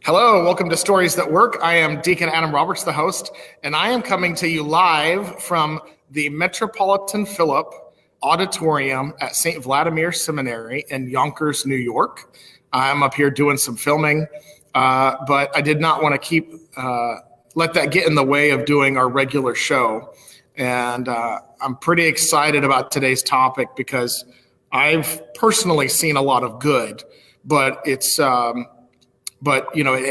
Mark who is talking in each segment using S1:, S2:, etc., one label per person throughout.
S1: Hello, welcome to Stories That Work. I am Deacon Adam Roberts, the host, and I am coming to you live from the Metropolitan Philip Auditorium at St. Vladimir Seminary in Yonkers, New York. I'm up here doing some filming, but I did not want to let that get in the way of doing our regular show. And I'm pretty excited about today's topic because I've personally seen a lot of good, but it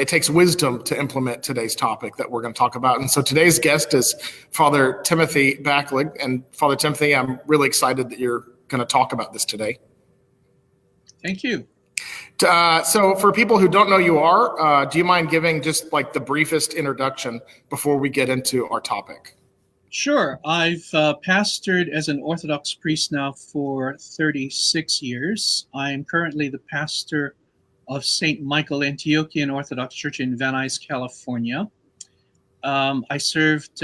S1: takes wisdom to implement today's topic that we're going to talk about. And so today's guest is Father Timothy Baclig. And Father Timothy, I'm really excited that you're going to talk about this today.
S2: Thank you.
S1: So for people who don't know who you are, do you mind giving just like the briefest introduction before we get into our topic?
S2: Sure. I've pastored as an Orthodox priest now for 36 years. I'm currently the pastor of St. Michael Antiochian Orthodox Church in Van Nuys, California. I served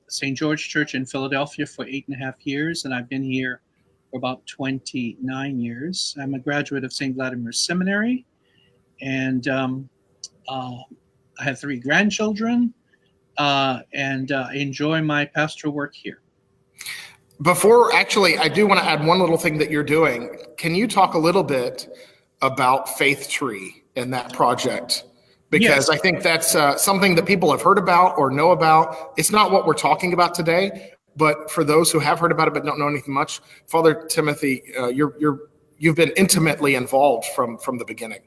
S2: St. George Church in Philadelphia for 8.5 years, and I've been here for about 29 years. I'm a graduate of St. Vladimir Seminary, and I have 3 grandchildren, and enjoy my pastoral work here.
S1: I do want to add one little thing that you're doing. Can you talk a little bit about Faith Tree and that project? Because yes. I think that's something that people have heard about or know about. It's not what we're talking about today, but for those who have heard about it but don't know anything much, Father Timothy, you've been intimately involved from the beginning.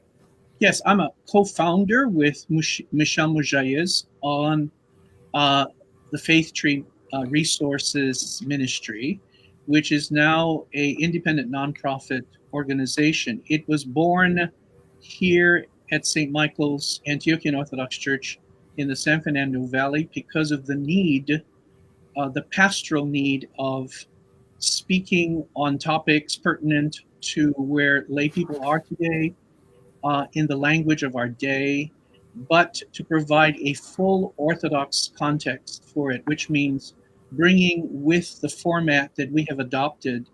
S2: Yes, I'm a co-founder with Michel Mujayez on the Faith Tree Resources Ministry, which is now an independent nonprofit organization. It was born here at St. Michael's Antiochian Orthodox Church in the San Fernando Valley because of the need, the pastoral need of speaking on topics pertinent to where lay people are today, in the language of our day, but to provide a full Orthodox context for it, which means bringing with the format that we have adopted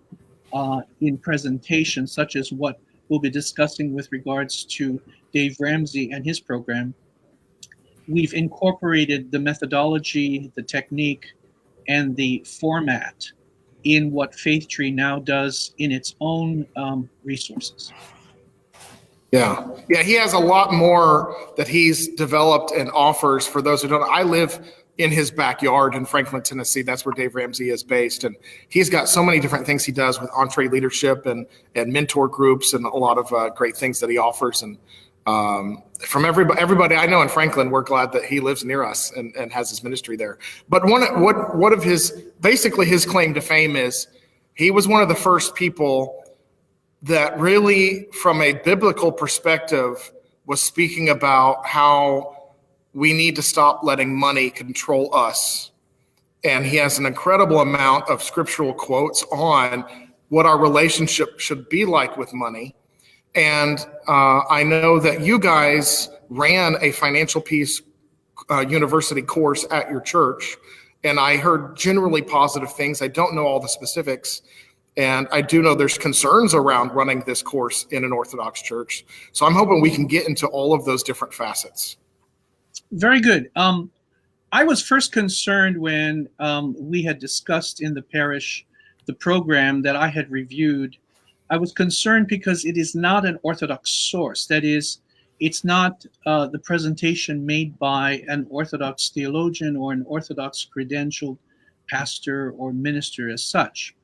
S2: in presentation, such as what we'll be discussing with regards to Dave Ramsey and his program. We've incorporated the methodology, the technique, and the format in what Faith Tree now does in its own resources.
S1: Yeah, he has a lot more that he's developed and offers for those who don't know. I live in his backyard in Franklin, Tennessee. That's where Dave Ramsey is based. And he's got so many different things he does with entree leadership and mentor groups and a lot of great things that he offers. And from everybody I know in Franklin, we're glad that he lives near us and has his ministry there. But one of his claim to fame is he was one of the first people that really, from a biblical perspective, was speaking about how we need to stop letting money control us. And he has an incredible amount of scriptural quotes on what our relationship should be like with money. And I know that you guys ran a Financial Peace University course at your church, and I heard generally positive things. I don't know all the specifics. And I do know there's concerns around running this course in an Orthodox church. So I'm hoping we can get into all of those different facets.
S2: Very good. I was first concerned when we had discussed in the parish the program that I had reviewed. I was concerned because it is not an Orthodox source. That is, it's not the presentation made by an Orthodox theologian or an Orthodox credentialed pastor or minister as such.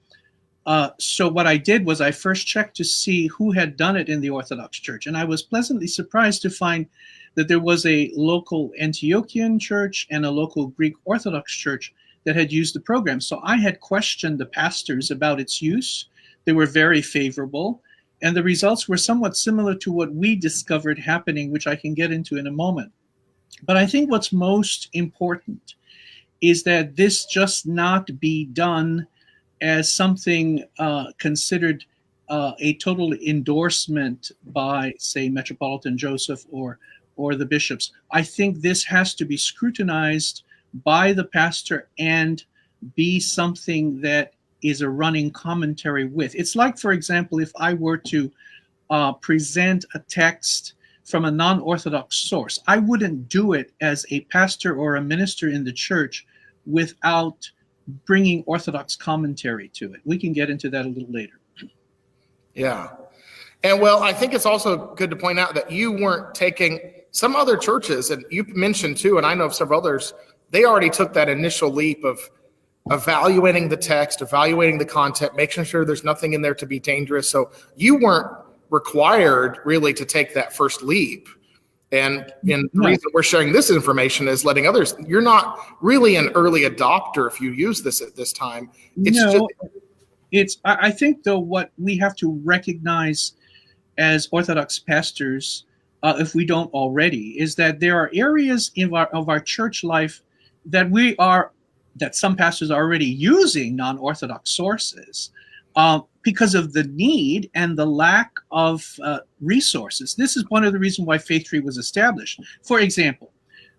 S2: So what I did was I first checked to see who had done it in the Orthodox Church. And I was pleasantly surprised to find that there was a local Antiochian church and a local Greek Orthodox church that had used the program. So I had questioned the pastors about its use. They were very favorable. And the results were somewhat similar to what we discovered happening, which I can get into in a moment. But I think what's most important is that this just not be done as something considered a total endorsement by, say, Metropolitan Joseph or the bishops. I think this has to be scrutinized by the pastor and be something that is a running commentary with. It's like, for example, if I were to present a text from a non-Orthodox source. I wouldn't do it as a pastor or a minister in the church without bringing Orthodox commentary to it. We can get into that a little later.
S1: Yeah. And well, I think it's also good to point out that you weren't taking some other churches, and you mentioned too, and I know of several others, they already took that initial leap of evaluating the text, evaluating the content, making sure there's nothing in there to be dangerous. So you weren't required really to take that first leap. And the reason we're sharing this information is letting others, you're not really an early adopter if you use this at this time.
S2: I think though what we have to recognize as Orthodox pastors, if we don't already, is that there are areas of our church life that some pastors are already using non-Orthodox sources because of the need and the lack of resources. This is one of the reasons why Faith Tree was established. For example,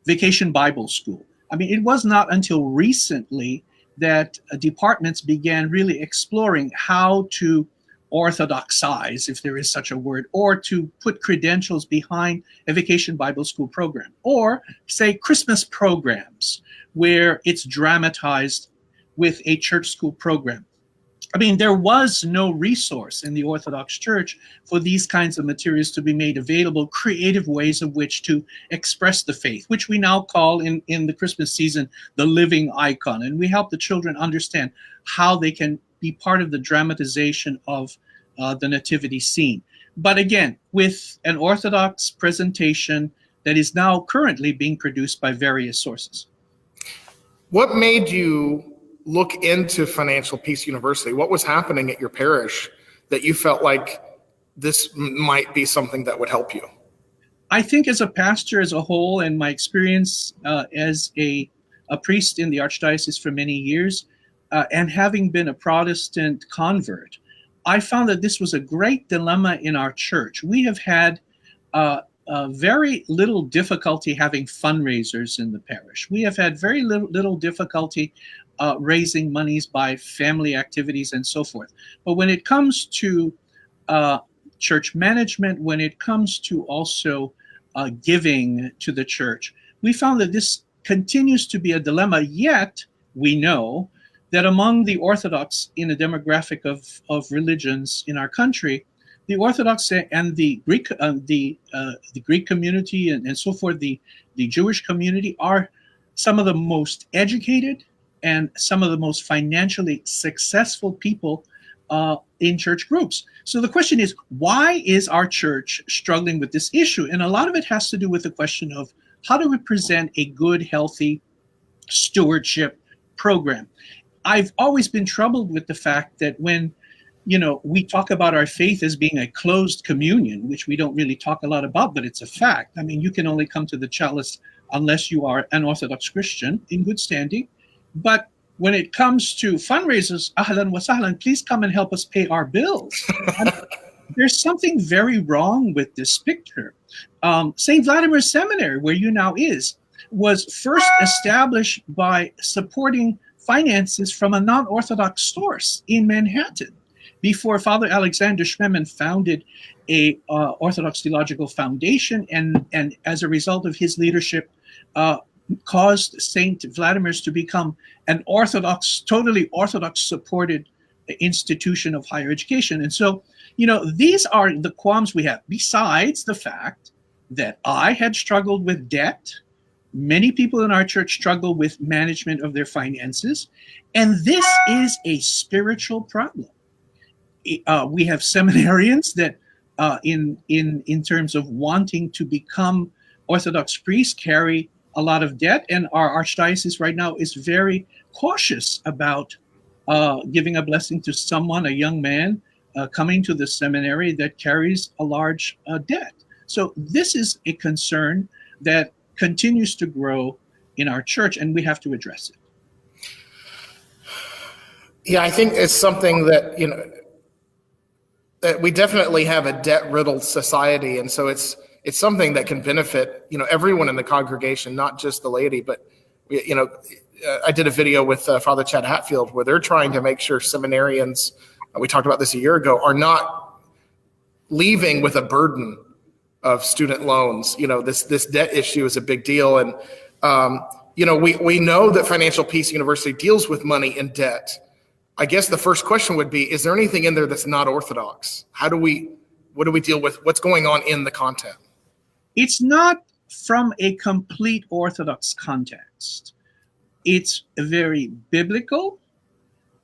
S2: Vacation Bible School. I mean, it was not until recently that departments began really exploring how to orthodoxize, if there is such a word, or to put credentials behind a Vacation Bible School program, or say Christmas programs where it's dramatized with a church school program. I mean, there was no resource in the Orthodox Church for these kinds of materials to be made available, creative ways of which to express the faith, which we now call in the Christmas season, the living icon. And we help the children understand how they can be part of the dramatization of the nativity scene. But again, with an Orthodox presentation that is now currently being produced by various sources.
S1: What made you look into Financial Peace University? What was happening at your parish that you felt like this might be something that would help you?
S2: I think as a pastor as a whole, and my experience as a priest in the Archdiocese for many years, and having been a Protestant convert, I found that this was a great dilemma in our church. We have had very little difficulty having fundraisers in the parish. We have had very little difficulty raising monies by family activities and so forth. But when it comes to church management, when it comes to also giving to the church, we found that this continues to be a dilemma. Yet we know that among the Orthodox in a demographic of religions in our country, the Orthodox and the Greek community and so forth, the Jewish community are some of the most educated and some of the most financially successful people in church groups. So the question is, why is our church struggling with this issue? And a lot of it has to do with the question of how do we present a good, healthy stewardship program? I've always been troubled with the fact that when we talk about our faith as being a closed communion, which we don't really talk a lot about, but it's a fact. I mean, you can only come to the chalice unless you are an Orthodox Christian in good standing. But when it comes to fundraisers, ahlan wa sahlan, please come and help us pay our bills. There's something very wrong with this picture. St. Vladimir Seminary, where you now is, was first established by supporting finances from a non-Orthodox source in Manhattan, before Father Alexander Schmemann founded a Orthodox Theological Foundation, and as a result of his leadership, caused St. Vladimir's to become an Orthodox, totally Orthodox supported institution of higher education. And so, these are the qualms we have, besides the fact that I had struggled with debt. Many people in our church struggle with management of their finances, and this is a spiritual problem. We have seminarians that, in terms of wanting to become Orthodox priests, carry a lot of debt, and our archdiocese right now is very cautious about giving a blessing to someone, a young man, coming to the seminary that carries a large debt. So this is a concern that continues to grow in our church, and we have to address it.
S1: Yeah, I think it's something that, that we definitely have a debt-riddled society, and so it's something that can benefit, everyone in the congregation, not just the laity. But, I did a video with Father Chad Hatfield where they're trying to make sure seminarians, we talked about this a year ago, are not leaving with a burden of student loans. This debt issue is a big deal. And, we know that Financial Peace University deals with money and debt. I guess the first question would be, is there anything in there that's not Orthodox? What do we deal with? What's going on in the content?
S2: It's not from a complete Orthodox context. It's very biblical.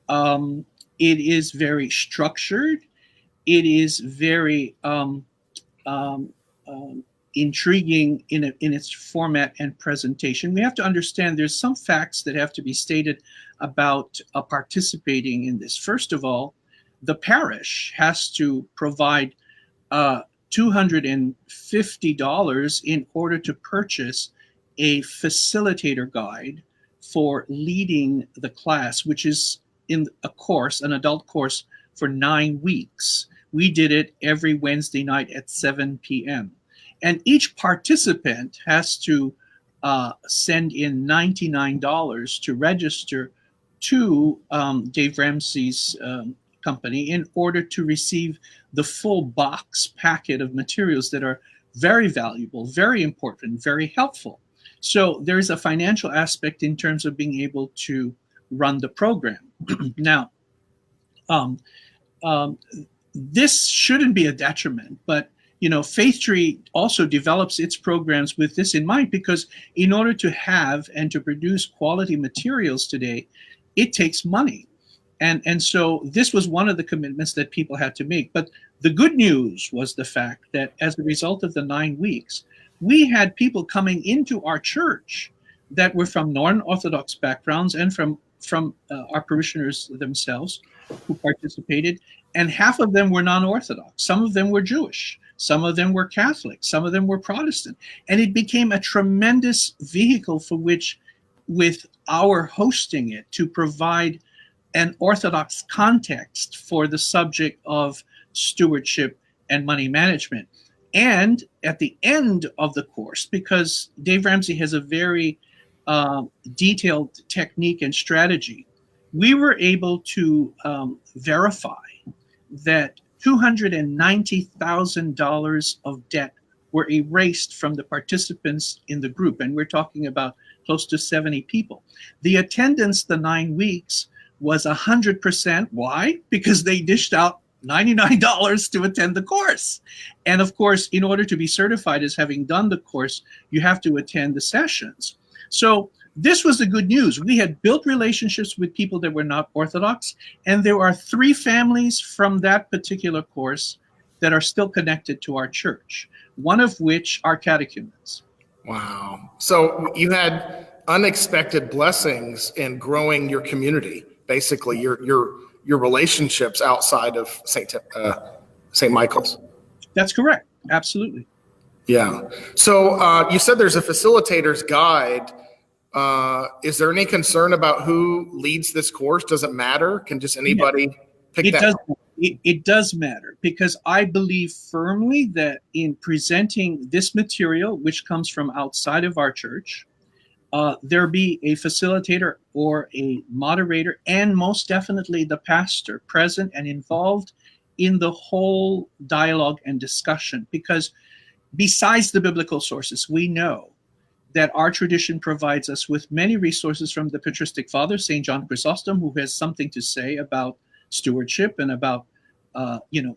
S2: It is very structured. It is very intriguing in its format and presentation. We have to understand there's some facts that have to be stated about participating in this. First of all, the parish has to provide $250 in order to purchase a facilitator guide for leading the class, which is in a course, an adult course, for 9 weeks. We did it every Wednesday night at 7 p.m. And each participant has to send in $99 to register to Dave Ramsey's company in order to receive the full box packet of materials that are very valuable, very important, very helpful. So there's a financial aspect in terms of being able to run the program. Now, this shouldn't be a detriment, but Faith Tree also develops its programs with this in mind, because in order to have and to produce quality materials today, it takes money. And so this was one of the commitments that people had to make. But the good news was the fact that as a result of the 9 weeks, we had people coming into our church that were from non-Orthodox backgrounds and from our parishioners themselves who participated. And half of them were non-Orthodox. Some of them were Jewish. Some of them were Catholic. Some of them were Protestant. And it became a tremendous vehicle for which, with our hosting it, to provide an Orthodox context for the subject of stewardship and money management. And at the end of the course, because Dave Ramsey has a very detailed technique and strategy, we were able to verify that $290,000 of debt were erased from the participants in the group. And we're talking about close to 70 people. The attendance the 9 weeks was 100%. Why? Because they dished out $99 to attend the course. And of course, in order to be certified as having done the course, you have to attend the sessions. So this was the good news. We had built relationships with people that were not Orthodox, and there are 3 families from that particular course that are still connected to our church, one of which are catechumens.
S1: Wow. So you had unexpected blessings in growing your community, basically your relationships outside of St. Michael's.
S2: That's correct. Absolutely.
S1: Yeah. So you said there's a facilitator's guide. Is there any concern about who leads this course? Does it matter? Can just anybody pick that?
S2: It does matter, because I believe firmly that in presenting this material, which comes from outside of our church, there be a facilitator or a moderator, and most definitely the pastor present and involved in the whole dialogue and discussion. Because besides the biblical sources, we know that our tradition provides us with many resources from the patristic father, St. John Chrysostom, who has something to say about stewardship and about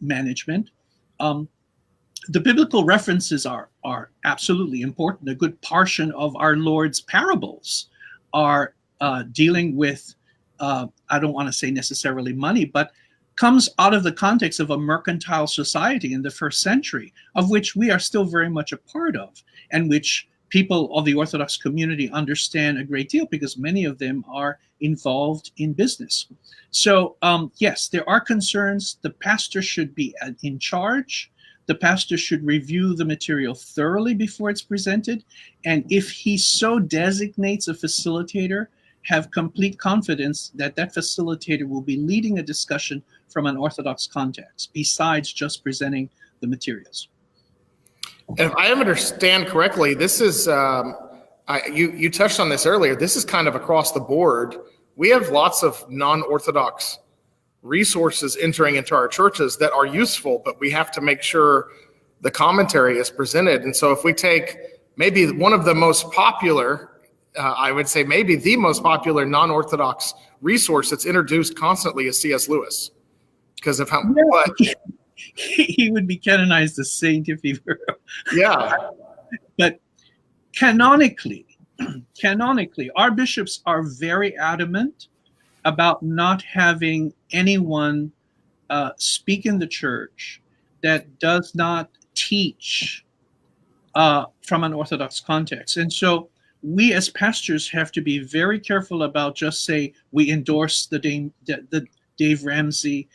S2: management. The biblical references are absolutely important. A good portion of our Lord's parables are dealing with, I don't want to say necessarily money, but comes out of the context of a mercantile society in the first century, of which we are still very much a part of, and which people of the Orthodox community understand a great deal, because many of them are involved in business. So yes, there are concerns. The pastor should be in charge. The pastor should review the material thoroughly before it's presented. And if he so designates a facilitator, have complete confidence that that facilitator will be leading a discussion from an Orthodox context, besides just presenting the materials.
S1: And if I understand correctly, this is, you touched on this earlier, this is kind of across the board. We have lots of non-Orthodox resources entering into our churches that are useful, but we have to make sure the commentary is presented. And so if we take maybe one of the most popular, I would say maybe the most popular non-Orthodox resource that's introduced constantly is C.S. Lewis, because of how much.
S2: He would be canonized a saint if he were.
S1: Yeah.
S2: But canonically, our bishops are very adamant about not having anyone speak in the church that does not teach from an Orthodox context. And so we as pastors have to be very careful about just say we endorse the Dave Ramsey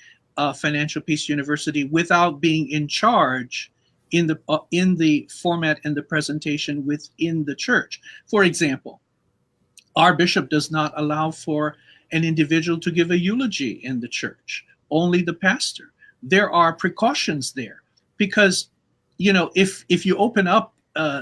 S2: Financial Peace University without being in charge in the format and the presentation within the church. For example, our bishop does not allow for an individual to give a eulogy in the church, only the pastor. There are precautions there because, if you open up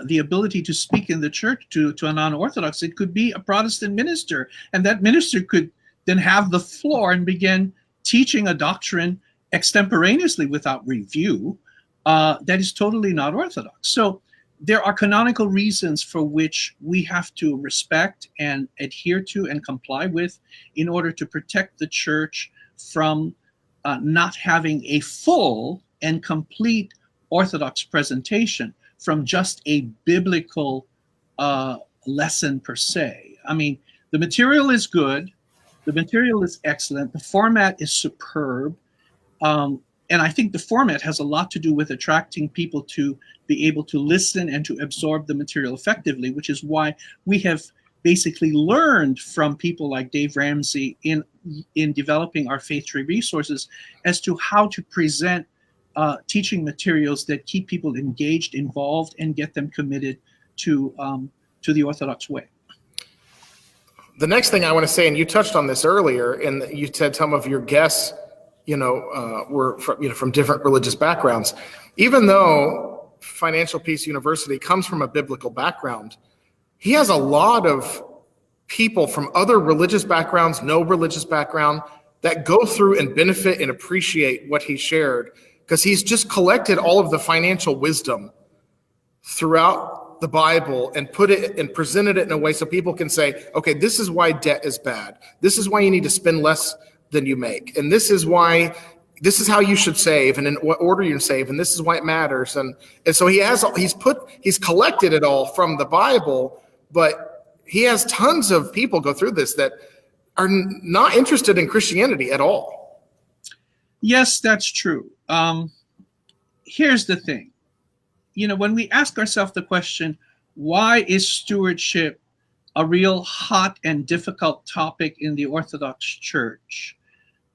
S2: the ability to speak in the church to a non-Orthodox, it could be a Protestant minister, and that minister could then have the floor and begin teaching a doctrine extemporaneously without review that is totally not Orthodox. So there are canonical reasons for which we have to respect and adhere to and comply with in order to protect the church from not having a full and complete Orthodox presentation from just a biblical lesson per se. I mean, the material is good, the material is excellent, the format is superb, and I think the format has a lot to do with attracting people to be able to listen and to absorb the material effectively, which is why we have basically learned from people like Dave Ramsey in developing our Faith Tree resources as to how to present teaching materials that keep people engaged, involved, and get them committed to the Orthodox way.
S1: The next thing I want to say, and you touched on this earlier, and you said some of your guests, were from different religious backgrounds. Even though Financial Peace University comes from a biblical background, he has a lot of people from other religious backgrounds, no religious background, that go through and benefit and appreciate what he shared, because he's just collected all of the financial wisdom throughout the Bible and put it and presented it in a way so people can say, okay, this is why debt is bad. This is why you need to spend less than you make. And this is how you should save and in what order you save. And this is why it matters. And so he's collected it all from the Bible, but he has tons of people go through this that are not interested in Christianity at all.
S2: Yes, that's true. Here's the thing. When we ask ourselves the question, why is stewardship a real hot and difficult topic in the Orthodox Church?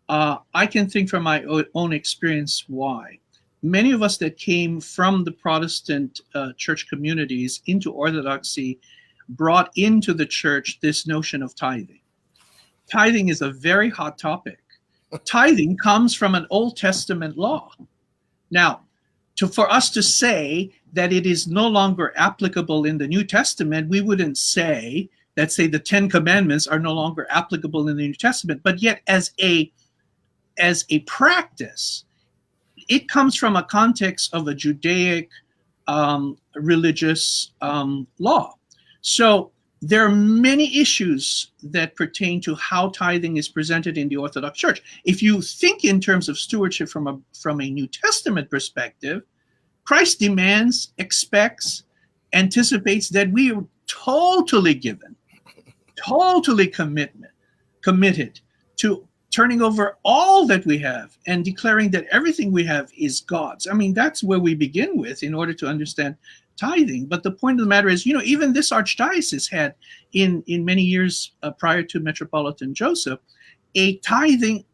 S2: I can think from my own experience why. Many of us that came from the Protestant church communities into Orthodoxy brought into the church this notion of tithing. Tithing is a very hot topic. Tithing comes from an Old Testament law. Now, for us to say that it is no longer applicable in the New Testament, we wouldn't say that, say, the 10 Commandments are no longer applicable in the New Testament, but yet as a practice, it comes from a context of a Judaic religious law. So there are many issues that pertain to how tithing is presented in the Orthodox Church. If you think in terms of stewardship from a New Testament perspective, Christ demands, expects, anticipates that we are totally given, totally committed to turning over all that we have and declaring that everything we have is God's. I mean, that's where we begin with in order to understand tithing. But the point of the matter is, even this archdiocese had in many years prior to Metropolitan Joseph, a tithing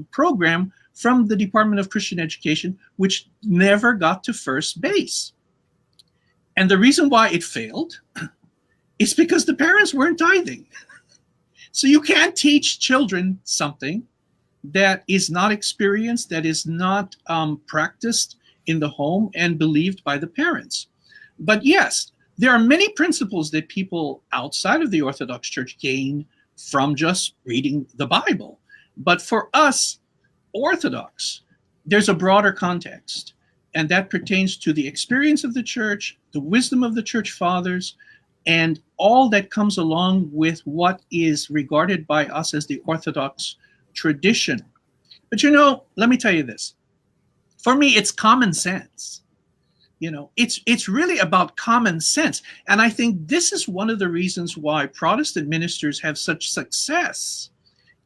S2: program from the Department of Christian Education, which never got to first base. And the reason why it failed is because the parents weren't tithing. So you can't teach children something that is not experienced, that is not practiced in the home and believed by the parents. But yes, there are many principles that people outside of the Orthodox Church gain from just reading the Bible. But for us, Orthodox, there's a broader context. and that pertains to the experience of the church, the wisdom of the church fathers, and all that comes along with what is regarded by us as the Orthodox tradition. But let me tell you this. For me, it's common sense. It's really about common sense. And I think this is one of the reasons why Protestant ministers have such success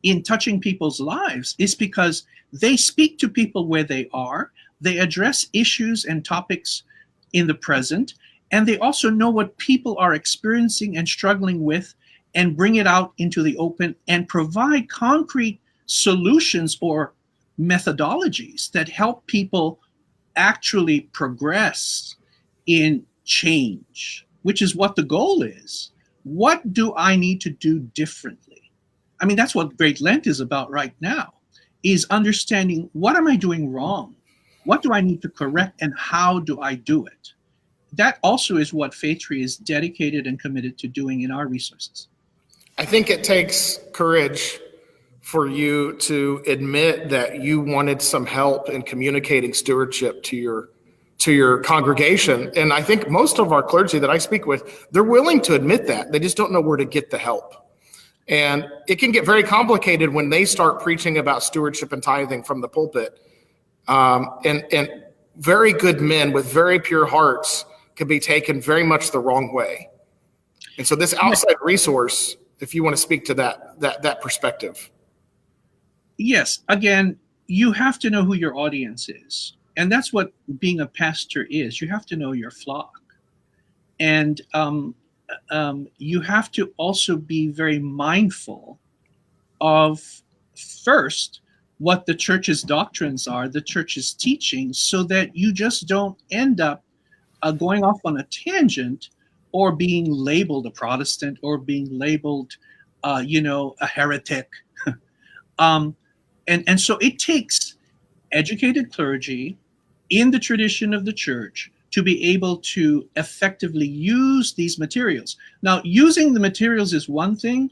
S2: in touching people's lives, is because they speak to people where they are, they address issues and topics in the present, and they also know what people are experiencing and struggling with and bring it out into the open and provide concrete solutions or methodologies that help people actually progress in change, which is what the goal is. What do I need to do differently? I mean, that's what Great Lent is about right now, is understanding, what am I doing wrong? What do I need to correct, and how do I do it? That also is what Faith Tree is dedicated and committed to doing in our resources.
S1: I think it takes courage for you to admit that you wanted some help in communicating stewardship to your congregation. And I think most of our clergy that I speak with, they're willing to admit that. They just don't know where to get the help. And it can get very complicated when they start preaching about stewardship and tithing from the pulpit. And very good men with very pure hearts can be taken very much the wrong way. And so this outside resource, if you want to speak to that perspective.
S2: Yes, again, you have to know who your audience is. And that's what being a pastor is. You have to know your flock. And you have to also be very mindful of, first, what the church's doctrines are, the church's teachings, so that you just don't end up going off on a tangent or being labeled a Protestant or being labeled, a heretic. And so it takes educated clergy in the tradition of the church to be able to effectively use these materials. Now, using the materials is one thing,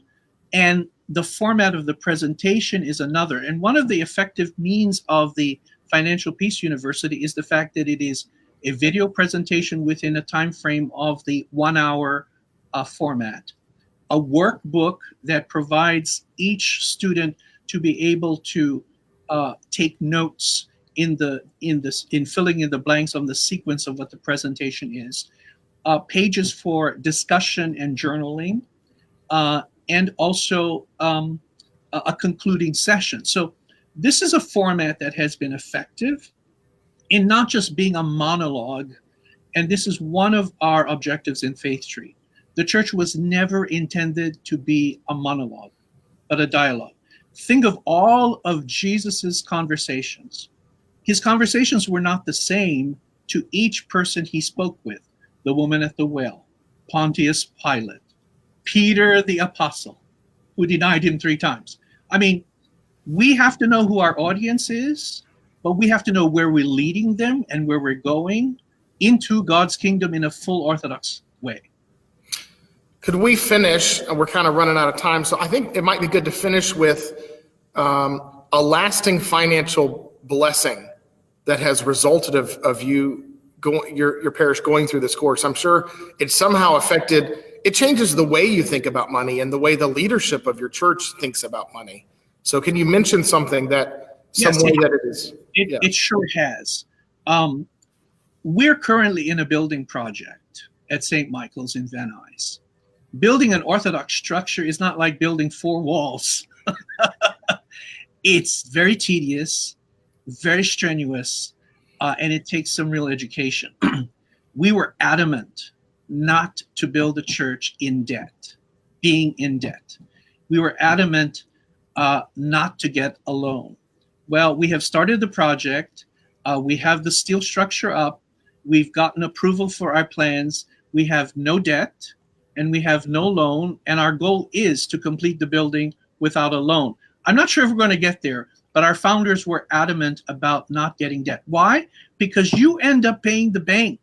S2: and the format of the presentation is another. And one of the effective means of the Financial Peace University is the fact that it is a video presentation within a time frame of the 1 hour format, a workbook that provides each student to be able to take notes in filling in the blanks on the sequence of what the presentation is, pages for discussion and journaling, and also a concluding session. So this is a format that has been effective in not just being a monologue, and this is one of our objectives in Faith Tree. The church was never intended to be a monologue, but a dialogue. Think of all of Jesus's conversations. His conversations were not the same to each person he spoke with. The woman at the well, Pontius Pilate, Peter the apostle, who denied him 3 times. I mean, we have to know who our audience is, but we have to know where we're leading them and where we're going into God's kingdom in a full Orthodox way.
S1: Could we finish? We're kind of running out of time, so I think it might be good to finish with a lasting financial blessing that has resulted of you going, your parish going through this course. I'm sure it somehow affected. It changes the way you think about money and the way the leadership of your church thinks about money. So, can you mention something that it is?
S2: It sure has. We're currently in a building project at St. Michael's in Van Nuys. Building an Orthodox structure is not like building 4 walls. It's very tedious, very strenuous, and it takes some real education. We were adamant not to build a church in debt, being in debt. We were adamant not to get a loan. Well, we have started the project. We have the steel structure up. We've gotten approval for our plans. We have no debt and we have no loan. And our goal is to complete the building without a loan. I'm not sure if we're going to get there, but our founders were adamant about not getting debt. Why? Because you end up paying the bank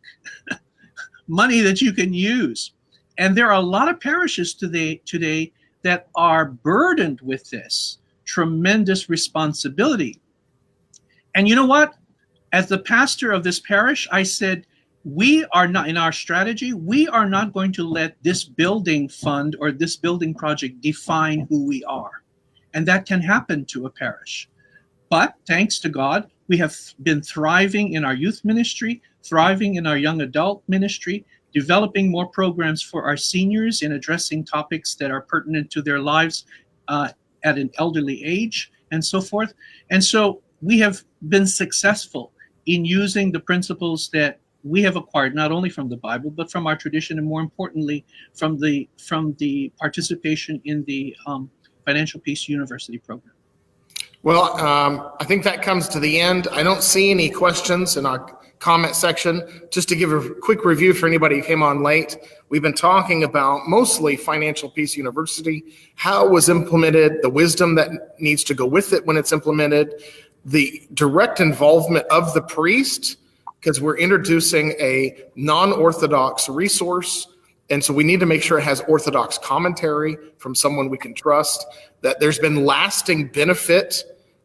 S2: money that you can use. And there are a lot of parishes today that are burdened with this tremendous responsibility. And you know what? As the pastor of this parish, I said, we are not, in our strategy, we are not going to let this building fund or this building project define who we are. And that can happen to a parish. But thanks to God, we have been thriving in our youth ministry, thriving in our young adult ministry, developing more programs for our seniors in addressing topics that are pertinent to their lives at an elderly age, and so forth. And so we have been successful in using the principles that we have acquired, not only from the Bible, but from our tradition, and more importantly, from the participation in the Financial Peace University program.
S1: Well, I think that comes to the end. I don't see any questions in our comment section. Just to give a quick review for anybody who came on late, we've been talking about mostly Financial Peace University, how it was implemented, the wisdom that needs to go with it when it's implemented, the direct involvement of the priest, because we're introducing a non-Orthodox resource. And so we need to make sure it has Orthodox commentary from someone we can trust, that there's been lasting benefit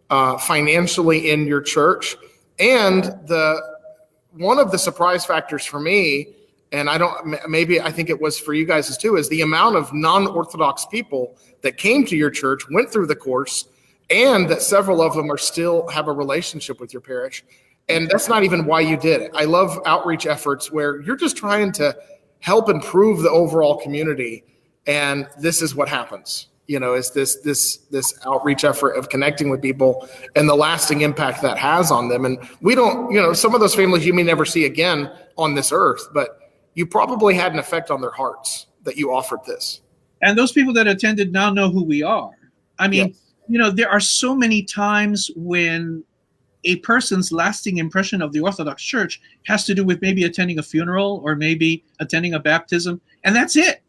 S1: financially in your church. And one of the surprise factors for me, and I think it was for you guys too, is the amount of non-Orthodox people that came to your church, went through the course, and that several of them still have a relationship with your parish. And that's not even why you did it. I love outreach efforts where you're just trying to help improve the overall community. And this is what happens, is this outreach effort of connecting with people and the lasting impact that has on them. And we don't, some of those families you may never see again on this earth, but you probably had an effect on their hearts that you offered this.
S2: And those people that attended now know who we are. I mean, yes. There are so many times when a person's lasting impression of the Orthodox Church has to do with maybe attending a funeral or maybe attending a baptism, and that's it.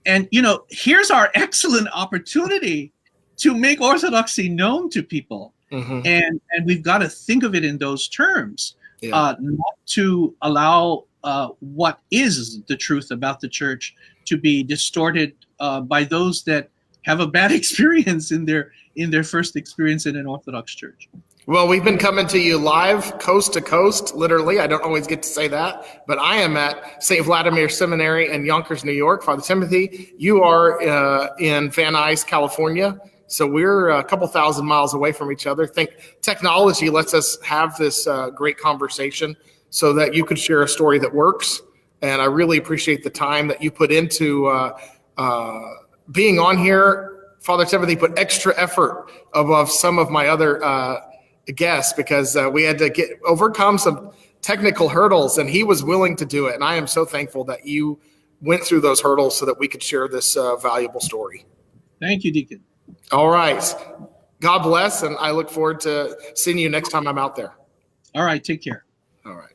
S2: And, here's our excellent opportunity to make Orthodoxy known to people. Mm-hmm. And we've got to think of it in those terms, not to allow what is the truth about the Church to be distorted by those that have a bad experience in their first experience in an Orthodox church.
S1: Well, we've been coming to you live, coast to coast, literally. I don't always get to say that, but I am at St. Vladimir Seminary in Yonkers, New York. Father Timothy, you are in Van Nuys, California. So we're a couple thousand miles away from each other. I think technology lets us have this great conversation so that you could share a story that works. And I really appreciate the time that you put into being on here. Father Timothy put extra effort above some of my other guests because we had to overcome some technical hurdles, and he was willing to do it. And I am so thankful that you went through those hurdles so that we could share this valuable story.
S2: Thank you, Deacon.
S1: All right. God bless, and I look forward to seeing you next time I'm out there.
S2: All right. Take care.
S1: All right.